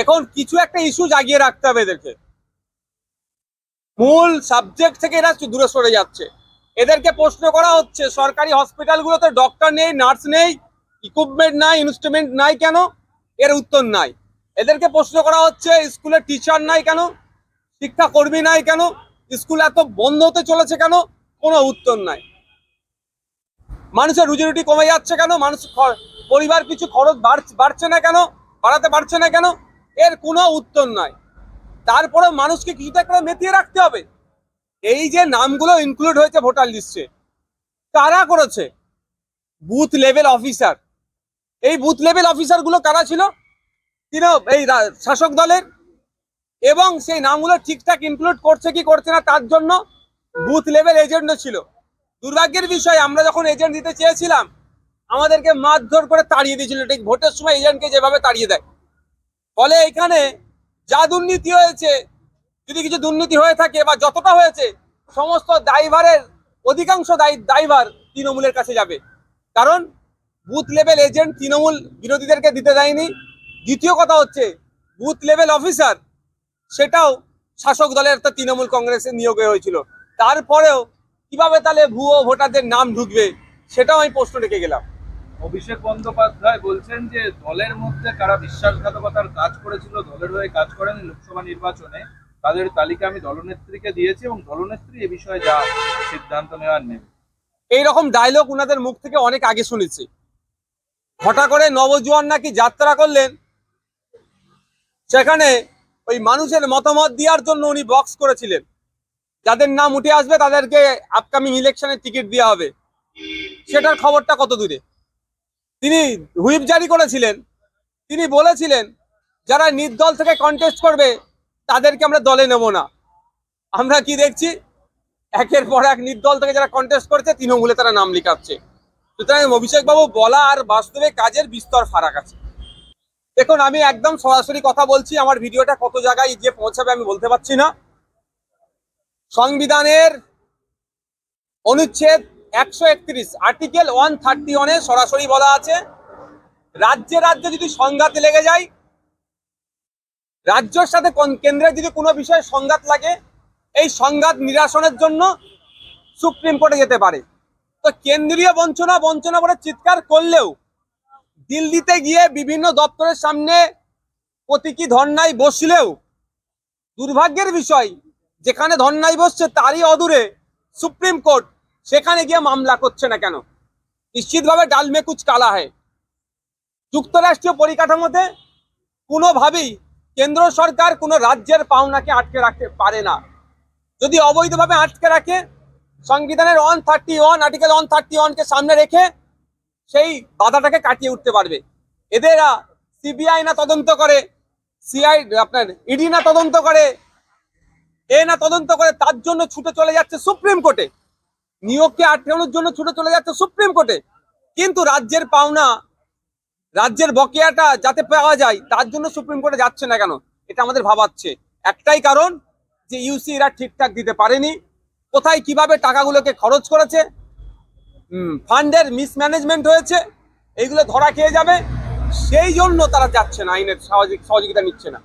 দেখুন কিছু একটা ইস্যু জাগিয়ে রাখতে হবে এদেরকে, মূল সাবজেক্ট থেকে এরা দূরে সরে যাচ্ছে। এদেরকে প্রশ্ন করা হচ্ছে সরকারি হসপিটালগুলোতে ডক্টর নেই, নার্স নেই, ইকুইপমেন্ট নাই, ইনস্ট্রুমেন্ট নাই কেন? এর উত্তর নাই। এদেরকে প্রশ্ন করা হচ্ছে স্কুলে টিচার নাই কেন, শিক্ষাকর্মী নাই কেন, স্কুল এত বন্ধ হতে চলেছে কেন? কোনো উত্তর নাই। মানুষের রুজি রুটি কমে যাচ্ছে কেন? মানুষ পরিবার পিছু খরচ বাড়ছে না কেন, বাড়াতে পারছে না কেন? এর কোনো উত্তর নাই। তারপরে মানুষকে কিছুটা করে মেতিয়ে রাখতে হবে। এই যে নামগুলো ইনক্লুড হয়েছে ভোটার লিস্টে, কারা করেছে? Booth level officer. এই বুথ লেভেল অফিসার গুলো কারা ছিল? এই শাসক দলের। এবং সেই নামগুলো ঠিকঠাক ইনক্লুড করছে কি করছে না তার জন্য বুথ লেভেল এজেন্টও ছিল। দুর্ভাগ্যের বিষয়, আমরা যখন এজেন্ট দিতে চেয়েছিলাম আমাদেরকে মারধর করে তাড়িয়ে দিয়েছিল, ঠিক ভোটের সময় এজেন্টকে যেভাবে তাড়িয়ে দেয়। ফলে এখানে যা দুর্নীতি হয়েছে, যদি কিছু দুর্নীতি হয়ে থাকে বা যতটা হয়েছে, সমস্ত দায়ভারের অধিকাংশ দায়ভার তৃণমূলের কাছে যাবে। কারণ বুথ লেভেল এজেন্ট তৃণমূল বিরোধীদেরকে দিতে দেয়নি। দ্বিতীয় কথা হচ্ছে বুথ লেভেল অফিসার, সেটাও শাসক দলের একটা তৃণমূল কংগ্রেসের নিয়োগে হয়েছিল। তারপরেও কিভাবে তাহলে ভুয়ো ভোটারদের নাম ঢুকবে, সেটাও আমি প্রশ্ন রেখে গেলাম। অভিষেক বন্দ্যোপাধ্যায় বলছেন যে দলের মধ্যে কারা বিশ্বাসঘাতকতার কাজ করেছিল, দলের হয়ে কাজ করেন লোকসভা নির্বাচনে, তাদের তালিকা আমি দলনেত্রীকে দিয়েছি এবং দলনেত্রী এ বিষয়ে যা সিদ্ধান্ত নেওয়ার নেবে। এইরকম ডায়লগ ওনাদের মুখ থেকে অনেক আগে শুনেছি। হঠাৎ করে নবজোয়ান নাকি যাত্রা করলেন, সেখানে ওই মানুষের মতামত দেওয়ার জন্য উনি বক্স করেছিলেন, যাদের নাম উঠে আসবে তাদেরকে আপকামিং ইলেকশনের টিকিট দেওয়া হবে। সেটার খবরটা কত দূরে? তিনি হুইপ জারি করেছিলেন, তিনি বলেছিলেন যারা নির্দল থেকে কন্টেস্ট করবে তাদেরকে আমরা দলে নেব না। আমরা কি দেখছি, একের পর এক নির্দল থেকে যারা কন্টেস্ট করছে তৃণমূলে তারা নাম লিখাচ্ছে। সুতরাং অভিষেক বাবু বলা আর বাস্তবে কাজের বিস্তর ফারাক আছে। দেখুন আমি একদম সরাসরি কথা বলছি, আমার ভিডিওটা কত জায়গায় গিয়ে পৌঁছাবে আমি বলতে পারছি না। সংবিধানের অনুচ্ছেদ 131 আর্টিকেল 131-এ সরাসরি বলা আছে, রাজ্যে রাজ্যে যদি সংঘাত লেগে যায়, রাজ্যের সাথে কেন্দ্রের যদি কোনো বিষয়ে সংঘাত লাগে, এই সংঘাত নিরসনের জন্য সুপ্রিম কোর্টে যেতে পারে। তো কেন্দ্রীয় বঞ্চনা বঞ্চনা করে চিৎকার করলেও দিল্লিতে গিয়ে বিভিন্ন দপ্তরের সামনে প্রতীকী ধর্নায় বসলেও দুর্ভাগ্যের বিষয়, যেখানে ধর্নায় বসছে তারই অদূরে সুপ্রিম কোর্ট, সেখানে গিয়ে মামলা করছে না কেন? নিশ্চিতভাবে ডাল মে কুচ কালা হয়। যুক্তরাষ্ট্রীয় পরিকাঠামোতে কোনোভাবেই কেন্দ্র সরকার কোনো রাজ্যের পাওনাকে আটকে রাখতে পারে না। যদি অবৈধভাবে আটকে রাখে, সংবিধানের 131 আর্টিকেল 131-কে সামনে রেখে সেই বাধাটাকে কাটিয়ে উঠতে পারবে। এদেরা সিবিআই না তদন্ত করে, আপনার ইডি না তদন্ত করে, না তদন্ত করে, তার জন্য ছুটে চলে যাচ্ছে সুপ্রিম কোর্টে, নিয়োগকে আটকানোর জন্য ছুটে চলে যাচ্ছে সুপ্রিম কোর্টে। কিন্তু রাজ্যের পাওনা, রাজ্যের বকেয়াটা যাতে পাওয়া যায় তার জন্য সুপ্রিম কোর্টে যাচ্ছে না কেন? এটা আমাদের ভাবাচ্ছে। একটাই কারণ, যে ইউসি এরা ঠিকঠাক দিতে পারেনি, কোথায় কিভাবে টাকাগুলোকে খরচ করেছে, ফান্ডের মিসম্যানেজমেন্ট হয়েছে, এইগুলো ধরা খেয়ে যাবে, সেই জন্য তারা যাচ্ছে না, আইনের সহযোগিতা নিচ্ছে না।